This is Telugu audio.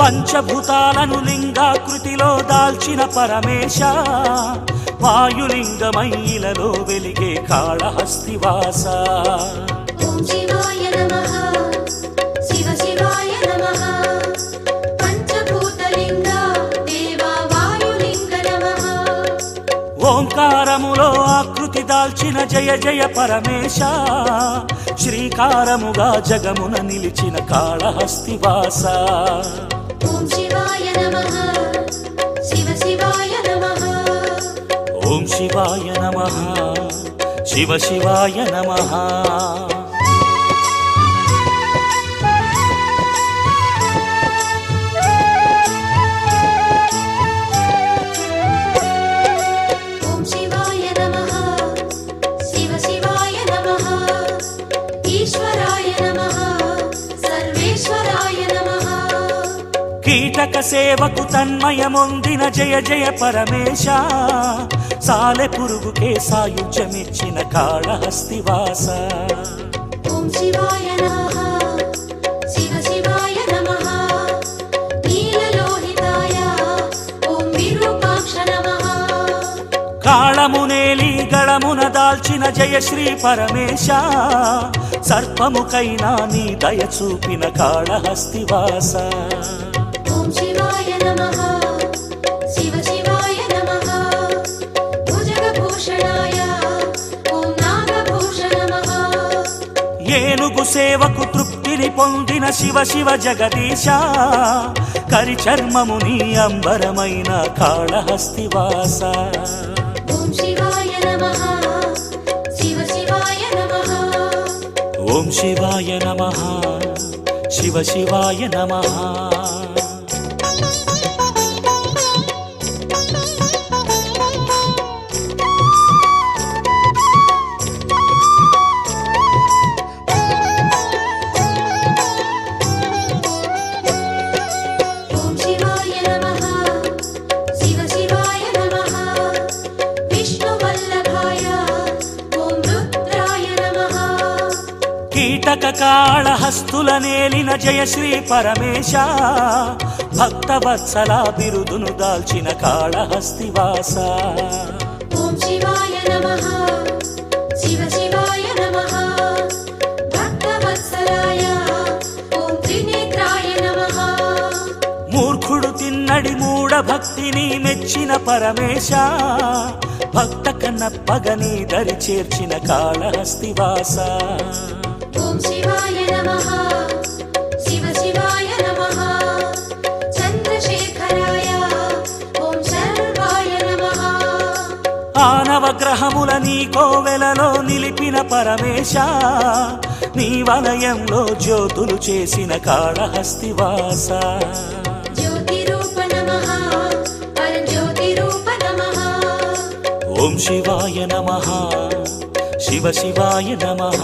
పంచభూతాలను లింగాకృతిలో దాల్చిన పరమేశ వాయులింగమై ఇలలో వెలిగే కాళహస్తివాస ఓం శివాయ నమః శివ శివాయ నమః పంచభూతలింగ దేవా వాయులింగ నమః ఓంకారములో ఆకృతి దాల్చిన జయ జయ పరమేశ శ్రీకారముగా జగమున నిలిచిన కాళహస్తివాస ఓం శివాయ నమః శివ శివాయ నమః ఓం శివాయ నమః శివ శివాయ నమః ఓం శివాయ నమః శివ శివాయ నమః ఈశ్వరాయ నమః సర్వేశ్వరాయ నమః కీటక సేవకు తన్మయమొందిన జయ జయ పరమేశ సాలె పురుగుకే సాయుధ్యమిచ్చిన కాళహస్తివాస ఓం శివాయ నమః శివ శివాయ నమః నీలలోహితాయ ఓం విరూపాక్ష నమః కాళమునేలి గళమున దాల్చిన జయ శ్రీ పరమేశ సర్పముకైనా నీ దయ చూపిన కాళహస్తివాస ఓం శివాయ నమః శివ శివాయ నమః భుజగభూషణాయ ఓం నాగభూష నమః ఏనుగు సేవకు తృప్తిని పొందిన శివ శివ జగదీశ కరిచర్మము నీ అంబరమైన కాళహస్తివాస ఓం శివాయ నమః శివ శివాయ నమః ఓం శివాయ నమః శివ శివాయ నమః ఓం శివాయ నమః శివ శివాయ నమః విష్ణువల్లభాయ ఓం రుద్రాయ నమః కీటక కాళహస్తుల నేలిన జయ శ్రీ పరమేశ భక్తవత్సల బిరుదును దాల్చిన కాళహస్తివాస ఓం శివాయ నమః శివ శివాయ నమః భక్తవత్సలాయ ఓం త్రినేత్రాయ నమః మూర్ఖుడు తిన్నడి మూఢ భక్తిని మెచ్చిన పరమేశ భక్త కన్నప్పగని దరి చేర్చిన కాళహస్తివాస ఓం శివాయ నమః శివ శివాయ నమః చంద్రశేఖరాయ ఓం శర్వాయ నమః ఆనవగ్రహముల నీ కోవెలలో నిలిపిన పరమేశ నీ వలయంలో జ్యోతులు చేసిన కాళహస్తివాస జ్యోతిరూప నమః పరంజ్యోతిరూప నమః ఓం శివాయ నమః శివ శివాయ నమః